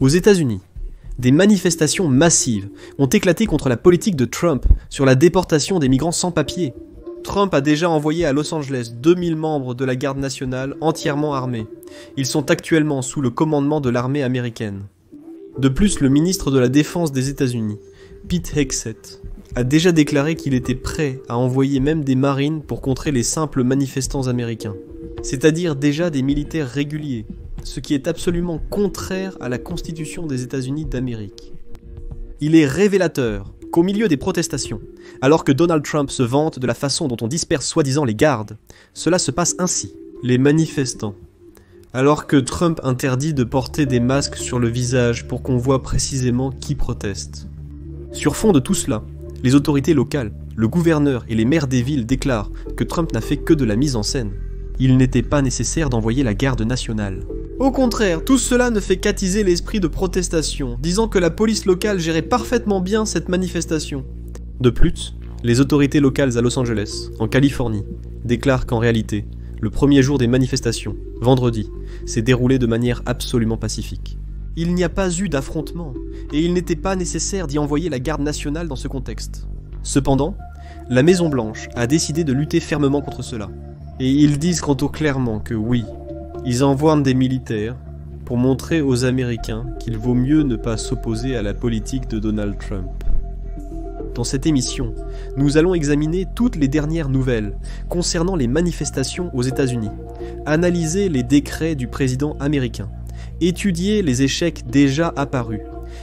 Aux États-Unis, des manifestations massives ont éclaté contre la politique de Trump sur la déportation des migrants sans papier. Trump a déjà envoyé à Los Angeles 2000 membres de la garde nationale entièrement armés. Ils sont actuellement sous le commandement de l'armée américaine. De plus, le ministre de la Défense des États-Unis, Pete Hegseth, a déjà déclaré qu'il était prêt à envoyer même des marines pour contrer les simples manifestants américains, c'est-à-dire déjà des militaires réguliers, ce qui est absolument contraire à la Constitution des États-Unis d'Amérique. Il est révélateur qu'au milieu des protestations, alors que Donald Trump se vante de la façon dont on disperse soi-disant les gardes, cela se passe ainsi. Les manifestants, alors que Trump interdit de porter des masques sur le visage pour qu'on voit précisément qui proteste. Sur fond de tout cela, les autorités locales, le gouverneur et les maires des villes déclarent que Trump n'a fait que de la mise en scène. Il n'était pas nécessaire d'envoyer la garde nationale. Au contraire, tout cela ne fait qu'attiser l'esprit de protestation, disant que la police locale gérait parfaitement bien cette manifestation. De plus, les autorités locales à Los Angeles, en Californie, déclarent qu'en réalité, le premier jour des manifestations, vendredi, s'est déroulé de manière absolument pacifique. Il n'y a pas eu d'affrontement, et il n'était pas nécessaire d'y envoyer la garde nationale dans ce contexte. Cependant, la Maison-Blanche a décidé de lutter fermement contre cela. Et ils disent quant au clairement que oui, ils envoient des militaires pour montrer aux Américains qu'il vaut mieux ne pas s'opposer à la politique de Donald Trump. Dans cette émission, nous allons examiner toutes les dernières nouvelles concernant les manifestations aux États-Unis, analyser les décrets du président américain, étudier les échecs déjà apparus,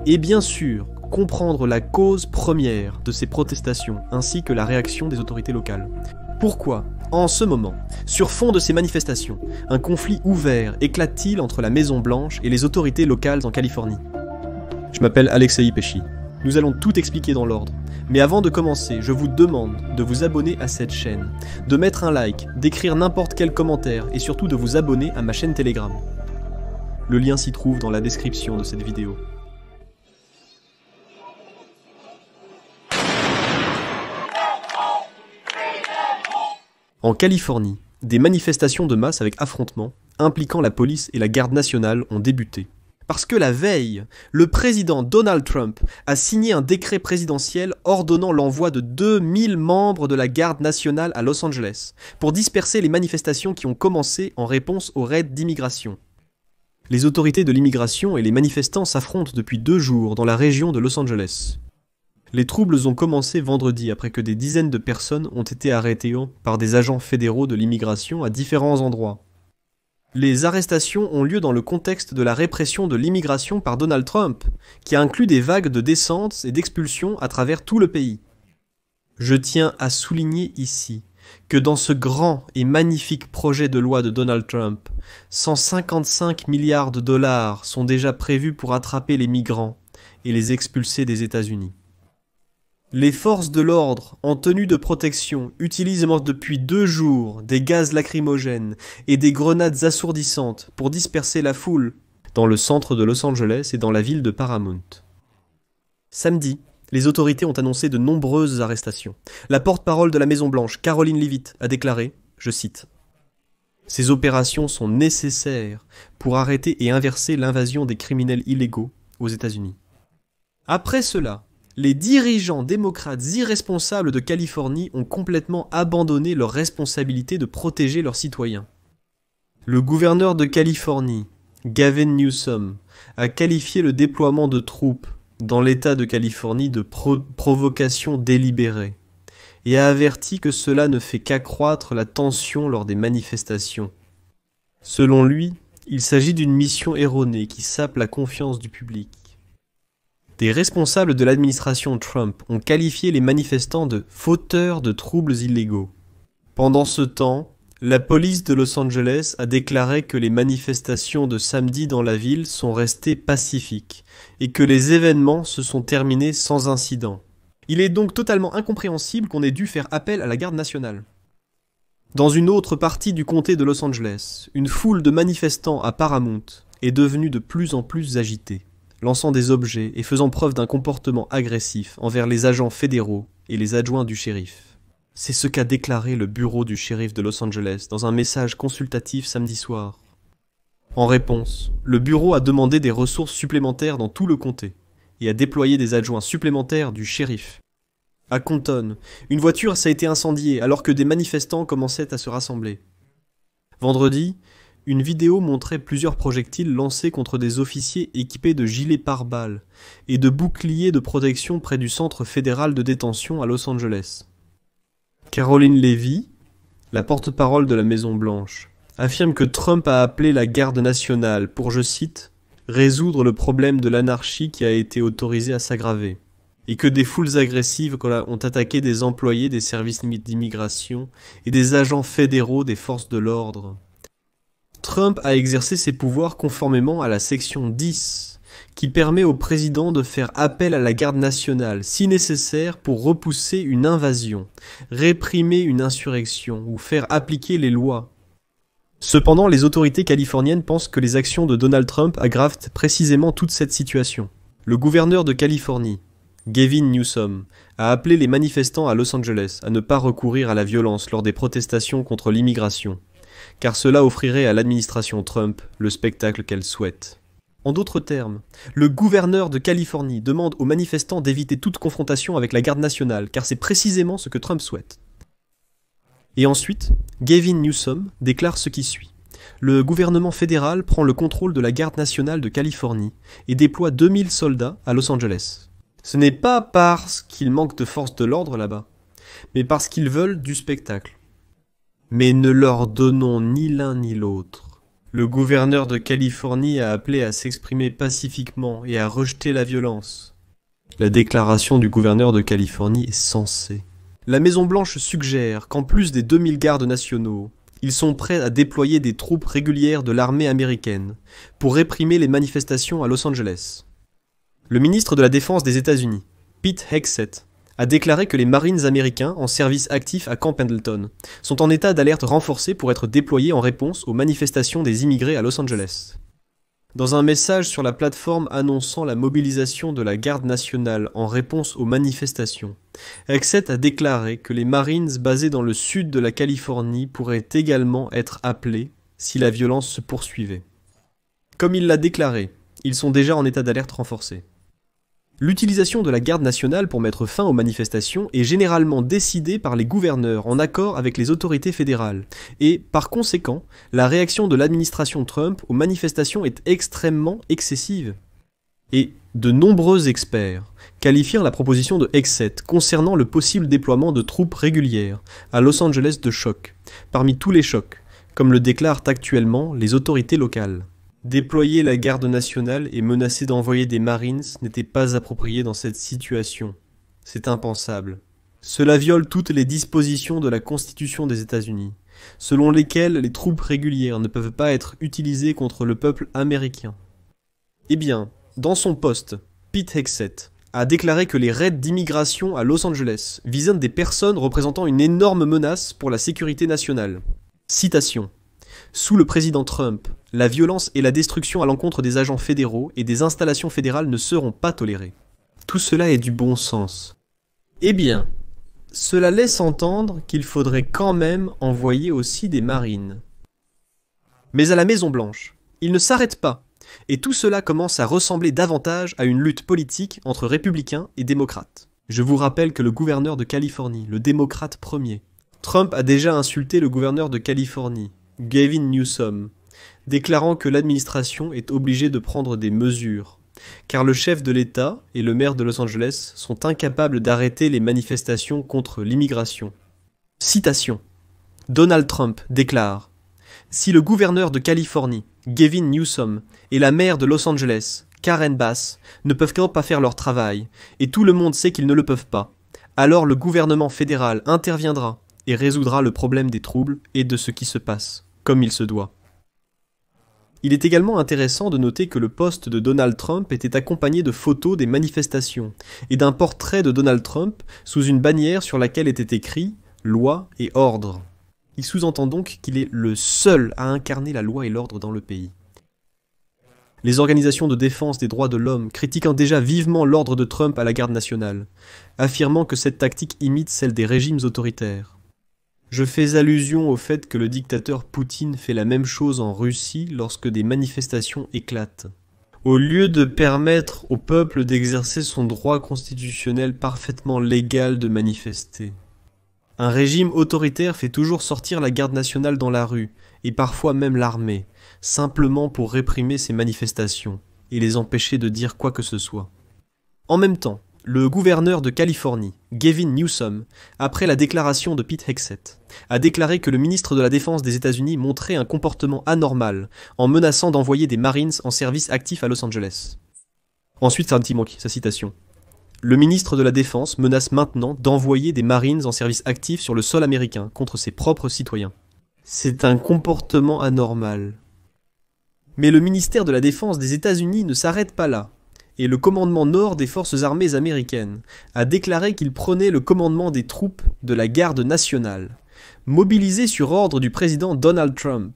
et bien sûr, comprendre la cause première de ces protestations ainsi que la réaction des autorités locales. Pourquoi, en ce moment, sur fond de ces manifestations, un conflit ouvert éclate-t-il entre la Maison-Blanche et les autorités locales en Californie? Je m'appelle Alexei Pesci. Nous allons tout expliquer dans l'ordre. Mais avant de commencer, je vous demande de vous abonner à cette chaîne, de mettre un like, d'écrire n'importe quel commentaire et surtout de vous abonner à ma chaîne Telegram. Le lien s'y trouve dans la description de cette vidéo. En Californie, des manifestations de masse avec affrontements, impliquant la police et la garde nationale, ont débuté. Parce que la veille, le président Donald Trump a signé un décret présidentiel ordonnant l'envoi de 2000 membres de la garde nationale à Los Angeles, pour disperser les manifestations qui ont commencé en réponse aux raids d'immigration. Les autorités de l'immigration et les manifestants s'affrontent depuis 2 jours dans la région de Los Angeles. Les troubles ont commencé vendredi après que des dizaines de personnes ont été arrêtées par des agents fédéraux de l'immigration à différents endroits. Les arrestations ont lieu dans le contexte de la répression de l'immigration par Donald Trump, qui a inclus des vagues de descentes et d'expulsions à travers tout le pays. Je tiens à souligner ici que dans ce grand et magnifique projet de loi de Donald Trump, 155 milliards de dollars sont déjà prévus pour attraper les migrants et les expulser des États-Unis. Les forces de l'ordre, en tenue de protection, utilisent depuis 2 jours des gaz lacrymogènes et des grenades assourdissantes pour disperser la foule dans le centre de Los Angeles et dans la ville de Paramount. Samedi, les autorités ont annoncé de nombreuses arrestations. La porte-parole de la Maison-Blanche, Karoline Leavitt, a déclaré, je cite, « Ces opérations sont nécessaires pour arrêter et inverser l'invasion des criminels illégaux aux États-Unis. » Après cela, les dirigeants démocrates irresponsables de Californie ont complètement abandonné leur responsabilité de protéger leurs citoyens. Le gouverneur de Californie, Gavin Newsom, a qualifié le déploiement de troupes dans l'État de Californie de provocation délibérée et a averti que cela ne fait qu'accroître la tension lors des manifestations. Selon lui, il s'agit d'une mission erronée qui sape la confiance du public. Des responsables de l'administration Trump ont qualifié les manifestants de « fauteurs de troubles illégaux ». Pendant ce temps, la police de Los Angeles a déclaré que les manifestations de samedi dans la ville sont restées pacifiques et que les événements se sont terminés sans incident. Il est donc totalement incompréhensible qu'on ait dû faire appel à la garde nationale. Dans une autre partie du comté de Los Angeles, une foule de manifestants à Paramount est devenue de plus en plus agitée, lançant des objets et faisant preuve d'un comportement agressif envers les agents fédéraux et les adjoints du shérif. C'est ce qu'a déclaré le bureau du shérif de Los Angeles dans un message consultatif samedi soir. En réponse, le bureau a demandé des ressources supplémentaires dans tout le comté et a déployé des adjoints supplémentaires du shérif. À Compton, une voiture s'est été incendiée alors que des manifestants commençaient à se rassembler. Vendredi, une vidéo montrait plusieurs projectiles lancés contre des officiers équipés de gilets pare-balles et de boucliers de protection près du centre fédéral de détention à Los Angeles. Caroline Levy, la porte-parole de la Maison-Blanche, affirme que Trump a appelé la garde nationale pour, je cite, « résoudre le problème de l'anarchie qui a été autorisé à s'aggraver » et que des foules agressives ont attaqué des employés des services d'immigration et des agents fédéraux des forces de l'ordre. Trump a exercé ses pouvoirs conformément à la section 10, qui permet au président de faire appel à la garde nationale, si nécessaire, pour repousser une invasion, réprimer une insurrection ou faire appliquer les lois. Cependant, les autorités californiennes pensent que les actions de Donald Trump aggravent précisément toute cette situation. Le gouverneur de Californie, Gavin Newsom, a appelé les manifestants à Los Angeles à ne pas recourir à la violence lors des protestations contre l'immigration, car cela offrirait à l'administration Trump le spectacle qu'elle souhaite. En d'autres termes, le gouverneur de Californie demande aux manifestants d'éviter toute confrontation avec la garde nationale, car c'est précisément ce que Trump souhaite. Et ensuite, Gavin Newsom déclare ce qui suit. Le gouvernement fédéral prend le contrôle de la garde nationale de Californie et déploie 2000 soldats à Los Angeles. Ce n'est pas parce qu'il manque de force de l'ordre là-bas, mais parce qu'ils veulent du spectacle. Mais ne leur donnons ni l'un ni l'autre. Le gouverneur de Californie a appelé à s'exprimer pacifiquement et à rejeter la violence. La déclaration du gouverneur de Californie est sensée. La Maison-Blanche suggère qu'en plus des 2000 gardes nationaux, ils sont prêts à déployer des troupes régulières de l'armée américaine pour réprimer les manifestations à Los Angeles. Le ministre de la Défense des États-Unis, Pete Hegseth, a déclaré que les Marines américains en service actif à Camp Pendleton sont en état d'alerte renforcée pour être déployés en réponse aux manifestations des immigrés à Los Angeles. Dans un message sur la plateforme annonçant la mobilisation de la garde nationale en réponse aux manifestations, Hegseth a déclaré que les Marines basés dans le sud de la Californie pourraient également être appelés si la violence se poursuivait. Comme il l'a déclaré, ils sont déjà en état d'alerte renforcée. L'utilisation de la garde nationale pour mettre fin aux manifestations est généralement décidée par les gouverneurs en accord avec les autorités fédérales, et, par conséquent, la réaction de l'administration Trump aux manifestations est extrêmement excessive. Et de nombreux experts qualifient la proposition de Hegseth concernant le possible déploiement de troupes régulières à Los Angeles de choc, parmi tous les chocs, comme le déclarent actuellement les autorités locales. Déployer la garde nationale et menacer d'envoyer des Marines n'était pas approprié dans cette situation. C'est impensable. Cela viole toutes les dispositions de la Constitution des États-Unis, selon lesquelles les troupes régulières ne peuvent pas être utilisées contre le peuple américain. Eh bien, dans son poste, Pete Hegseth a déclaré que les raids d'immigration à Los Angeles visaient des personnes représentant une énorme menace pour la sécurité nationale. Citation. Sous le président Trump, la violence et la destruction à l'encontre des agents fédéraux et des installations fédérales ne seront pas tolérées. Tout cela est du bon sens. Eh bien, cela laisse entendre qu'il faudrait quand même envoyer aussi des marines. Mais à la Maison-Blanche, ils ne s'arrêtent pas, et tout cela commence à ressembler davantage à une lutte politique entre républicains et démocrates. Je vous rappelle que le gouverneur de Californie, le démocrate premier, Trump a déjà insulté le gouverneur de Californie, Gavin Newsom, déclarant que l'administration est obligée de prendre des mesures, car le chef de l'État et le maire de Los Angeles sont incapables d'arrêter les manifestations contre l'immigration. Citation. Donald Trump déclare « Si le gouverneur de Californie, Gavin Newsom, et la maire de Los Angeles, Karen Bass, ne peuvent pas faire leur travail, et tout le monde sait qu'ils ne le peuvent pas, alors le gouvernement fédéral interviendra et résoudra le problème des troubles et de ce qui se passe, comme il se doit. » Il est également intéressant de noter que le poste de Donald Trump était accompagné de photos des manifestations et d'un portrait de Donald Trump sous une bannière sur laquelle était écrit « Loi et ordre ». Il sous-entend donc qu'il est le seul à incarner la loi et l'ordre dans le pays. Les organisations de défense des droits de l'homme critiquant déjà vivement l'ordre de Trump à la garde nationale, affirmant que cette tactique imite celle des régimes autoritaires. Je fais allusion au fait que le dictateur Poutine fait la même chose en Russie lorsque des manifestations éclatent. Au lieu de permettre au peuple d'exercer son droit constitutionnel parfaitement légal de manifester. Un régime autoritaire fait toujours sortir la garde nationale dans la rue, et parfois même l'armée, simplement pour réprimer ces manifestations, et les empêcher de dire quoi que ce soit. En même temps, le gouverneur de Californie, Gavin Newsom, après la déclaration de Pete Hegseth, a déclaré que le ministre de la Défense des États-Unis montrait un comportement anormal en menaçant d'envoyer des Marines en service actif à Los Angeles. Ensuite, c'est un petit manque, sa citation. Le ministre de la Défense menace maintenant d'envoyer des Marines en service actif sur le sol américain contre ses propres citoyens. C'est un comportement anormal. Mais le ministère de la Défense des États-Unis ne s'arrête pas là. Et le commandement nord des forces armées américaines a déclaré qu'il prenait le commandement des troupes de la garde nationale, mobilisées sur ordre du président Donald Trump.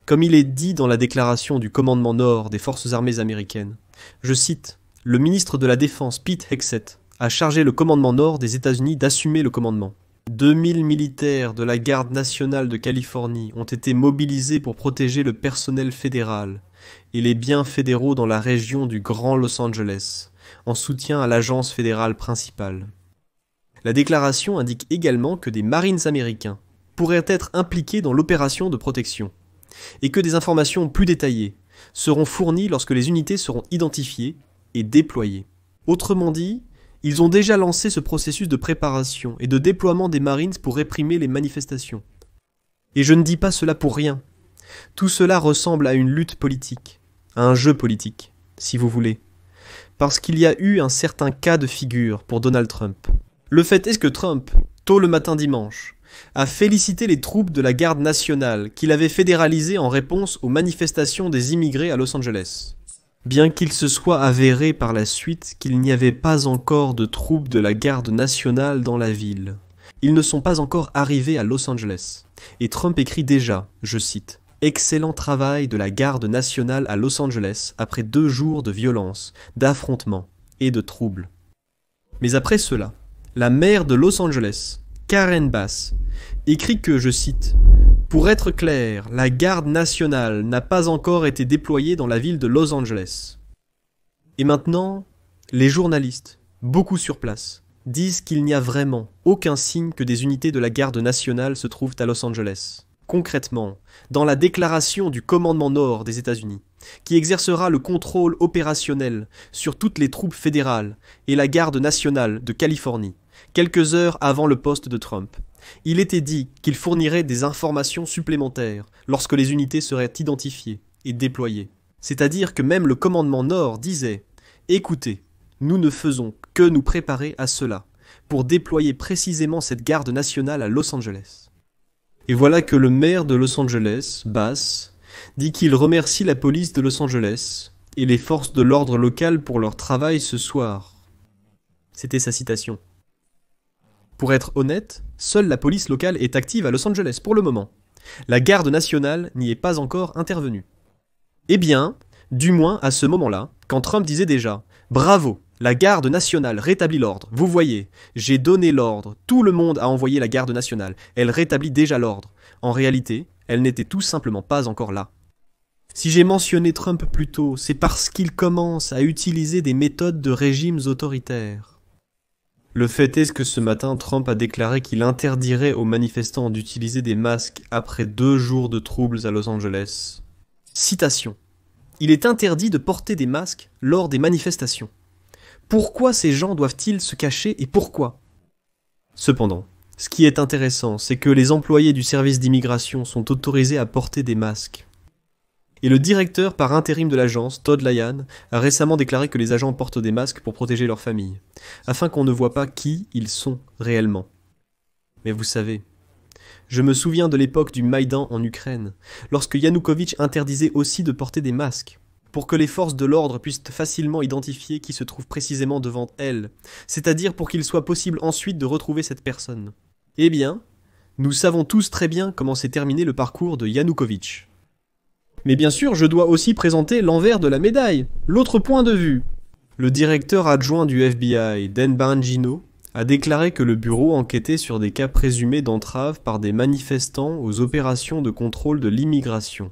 Comme il est dit dans la déclaration du commandement nord des forces armées américaines, je cite, « Le ministre de la Défense Pete Hegseth a chargé le commandement nord des États-Unis d'assumer le commandement. 2000 militaires de la garde nationale de Californie ont été mobilisés pour protéger le personnel fédéral et les biens fédéraux dans la région du Grand Los Angeles, en soutien à l'agence fédérale principale. » La déclaration indique également que des Marines américains pourraient être impliqués dans l'opération de protection, et que des informations plus détaillées seront fournies lorsque les unités seront identifiées et déployées. Autrement dit, ils ont déjà lancé ce processus de préparation et de déploiement des Marines pour réprimer les manifestations. Et je ne dis pas cela pour rien. Tout cela ressemble à une lutte politique, à un jeu politique, si vous voulez. Parce qu'il y a eu un certain cas de figure pour Donald Trump. Le fait est que Trump, tôt le matin dimanche, a félicité les troupes de la garde nationale qu'il avait fédéralisées en réponse aux manifestations des immigrés à Los Angeles. Bien qu'il se soit avéré par la suite qu'il n'y avait pas encore de troupes de la garde nationale dans la ville. Ils ne sont pas encore arrivés à Los Angeles. Et Trump écrit déjà, je cite, « Excellent travail de la garde nationale à Los Angeles après 2 jours de violence, d'affrontements et de troubles. » Mais après cela, la maire de Los Angeles, Karen Bass, écrit que, je cite, « Pour être clair, la garde nationale n'a pas encore été déployée dans la ville de Los Angeles. » Et maintenant, les journalistes, beaucoup sur place, disent qu'il n'y a vraiment aucun signe que des unités de la garde nationale se trouvent à Los Angeles. Concrètement, dans la déclaration du commandement nord des États-Unis, qui exercera le contrôle opérationnel sur toutes les troupes fédérales et la garde nationale de Californie, quelques heures avant le poste de Trump, il était dit qu'il fournirait des informations supplémentaires lorsque les unités seraient identifiées et déployées. C'est-à-dire que même le commandement nord disait « Écoutez, nous ne faisons que nous préparer à cela, pour déployer précisément cette garde nationale à Los Angeles. » Et voilà que le maire de Los Angeles, Bass, dit qu'il remercie la police de Los Angeles et les forces de l'ordre local pour leur travail ce soir. C'était sa citation. Pour être honnête, seule la police locale est active à Los Angeles pour le moment. La garde nationale n'y est pas encore intervenue. Eh bien, du moins à ce moment-là, quand Trump disait déjà « Bravo, la garde nationale rétablit l'ordre. Vous voyez, j'ai donné l'ordre. Tout le monde a envoyé la garde nationale. Elle rétablit déjà l'ordre. » En réalité, elle n'était tout simplement pas encore là. Si j'ai mentionné Trump plus tôt, c'est parce qu'il commence à utiliser des méthodes de régimes autoritaires. Le fait est que ce matin, Trump a déclaré qu'il interdirait aux manifestants d'utiliser des masques après 2 jours de troubles à Los Angeles. Citation. « Il est interdit de porter des masques lors des manifestations. Pourquoi ces gens doivent-ils se cacher et pourquoi ?» Cependant, ce qui est intéressant, c'est que les employés du service d'immigration sont autorisés à porter des masques. Et le directeur par intérim de l'agence, Todd Lyon, a récemment déclaré que les agents portent des masques pour protéger leur famille, afin qu'on ne voit pas qui ils sont réellement. Mais vous savez, je me souviens de l'époque du Maïdan en Ukraine, lorsque Yanukovych interdisait aussi de porter des masques, pour que les forces de l'ordre puissent facilement identifier qui se trouve précisément devant elles, c'est-à-dire pour qu'il soit possible ensuite de retrouver cette personne. Eh bien, nous savons tous très bien comment s'est terminé le parcours de Yanukovych. Mais bien sûr, je dois aussi présenter l'envers de la médaille, l'autre point de vue. Le directeur adjoint du FBI, Dan Bongino, a déclaré que le bureau enquêtait sur des cas présumés d'entrave par des manifestants aux opérations de contrôle de l'immigration.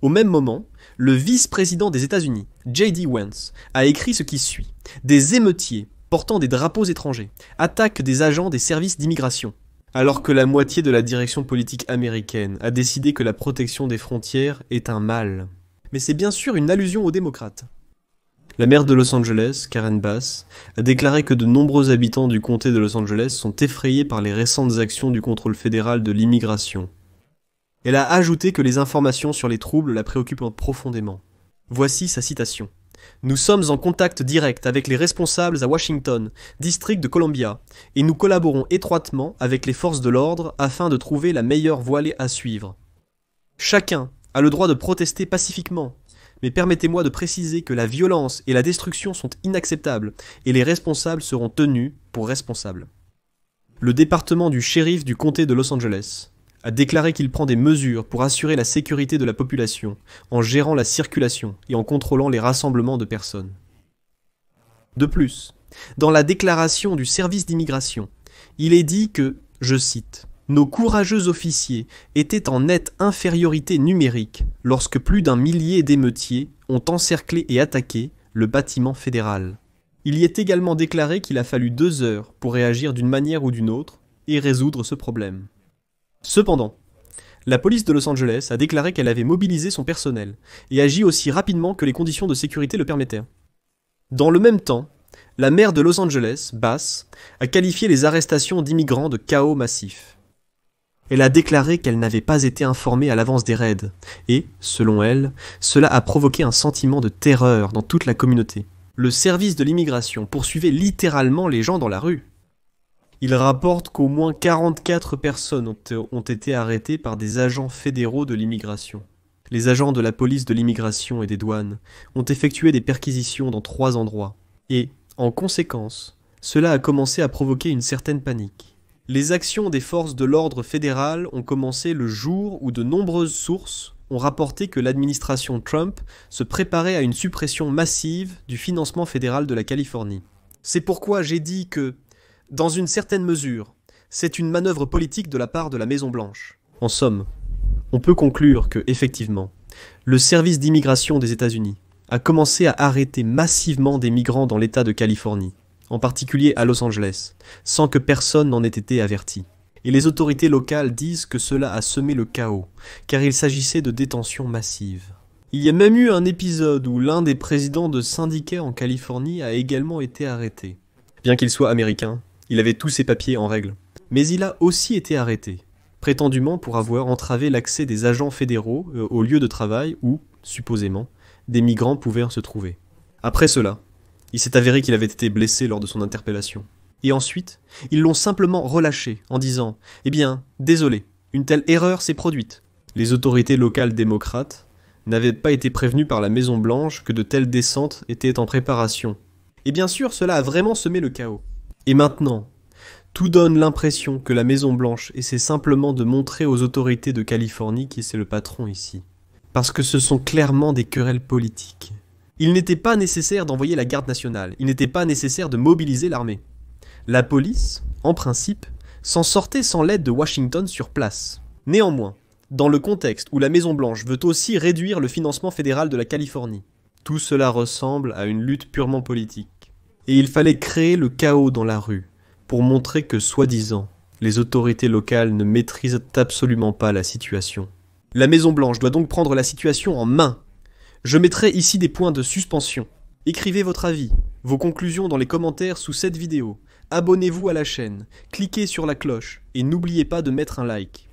Au même moment, le vice-président des États-Unis, J.D. Vance, a écrit ce qui suit. Des émeutiers, portant des drapeaux étrangers, attaquent des agents des services d'immigration, alors que la moitié de la direction politique américaine a décidé que la protection des frontières est un mal. Mais c'est bien sûr une allusion aux démocrates. La maire de Los Angeles, Karen Bass, a déclaré que de nombreux habitants du comté de Los Angeles sont effrayés par les récentes actions du contrôle fédéral de l'immigration. Elle a ajouté que les informations sur les troubles la préoccupent profondément. Voici sa citation. « Nous sommes en contact direct avec les responsables à Washington, district de Columbia, et nous collaborons étroitement avec les forces de l'ordre afin de trouver la meilleure voie à suivre. Chacun a le droit de protester pacifiquement, mais permettez-moi de préciser que la violence et la destruction sont inacceptables et les responsables seront tenus pour responsables. » Le département du shérif du comté de Los Angeles a déclaré qu'il prend des mesures pour assurer la sécurité de la population en gérant la circulation et en contrôlant les rassemblements de personnes. De plus, dans la déclaration du service d'immigration, il est dit que, je cite, « Nos courageux officiers étaient en nette infériorité numérique lorsque plus d'1 millier d'émeutiers ont encerclé et attaqué le bâtiment fédéral. » Il y est également déclaré qu'il a fallu 2 heures pour réagir d'une manière ou d'une autre et résoudre ce problème. Cependant, la police de Los Angeles a déclaré qu'elle avait mobilisé son personnel et agi aussi rapidement que les conditions de sécurité le permettaient. Dans le même temps, la maire de Los Angeles, Bass, a qualifié les arrestations d'immigrants de chaos massif. Elle a déclaré qu'elle n'avait pas été informée à l'avance des raids et, selon elle, cela a provoqué un sentiment de terreur dans toute la communauté. Le service de l'immigration poursuivait littéralement les gens dans la rue. Il rapporte qu'au moins 44 personnes ont été arrêtées par des agents fédéraux de l'immigration. Les agents de la police de l'immigration et des douanes ont effectué des perquisitions dans 3 endroits. Et, en conséquence, cela a commencé à provoquer une certaine panique. Les actions des forces de l'ordre fédéral ont commencé le jour où de nombreuses sources ont rapporté que l'administration Trump se préparait à une suppression massive du financement fédéral de la Californie. C'est pourquoi j'ai dit que, dans une certaine mesure, c'est une manœuvre politique de la part de la Maison-Blanche. En somme, on peut conclure que, effectivement, le service d'immigration des États-Unis a commencé à arrêter massivement des migrants dans l'État de Californie, en particulier à Los Angeles, sans que personne n'en ait été averti. Et les autorités locales disent que cela a semé le chaos, car il s'agissait de détentions massives. Il y a même eu un épisode où l'un des présidents de syndicats en Californie a également été arrêté. Bien qu'il soit américain, il avait tous ses papiers en règle. Mais il a aussi été arrêté, prétendument pour avoir entravé l'accès des agents fédéraux au lieu de travail où, supposément, des migrants pouvaient se trouver. Après cela, il s'est avéré qu'il avait été blessé lors de son interpellation. Et ensuite, ils l'ont simplement relâché en disant « Eh bien, désolé, une telle erreur s'est produite. » Les autorités locales démocrates n'avaient pas été prévenues par la Maison-Blanche que de telles descentes étaient en préparation. Et bien sûr, cela a vraiment semé le chaos. Et maintenant, tout donne l'impression que la Maison-Blanche essaie simplement de montrer aux autorités de Californie qui c'est le patron ici. Parce que ce sont clairement des querelles politiques. Il n'était pas nécessaire d'envoyer la garde nationale, il n'était pas nécessaire de mobiliser l'armée. La police, en principe, s'en sortait sans l'aide de Washington sur place. Néanmoins, dans le contexte où la Maison-Blanche veut aussi réduire le financement fédéral de la Californie, tout cela ressemble à une lutte purement politique. Et il fallait créer le chaos dans la rue, pour montrer que, soi-disant, les autorités locales ne maîtrisent absolument pas la situation. La Maison-Blanche doit donc prendre la situation en main. Je mettrai ici des points de suspension. Écrivez votre avis, vos conclusions dans les commentaires sous cette vidéo. Abonnez-vous à la chaîne, cliquez sur la cloche et n'oubliez pas de mettre un like.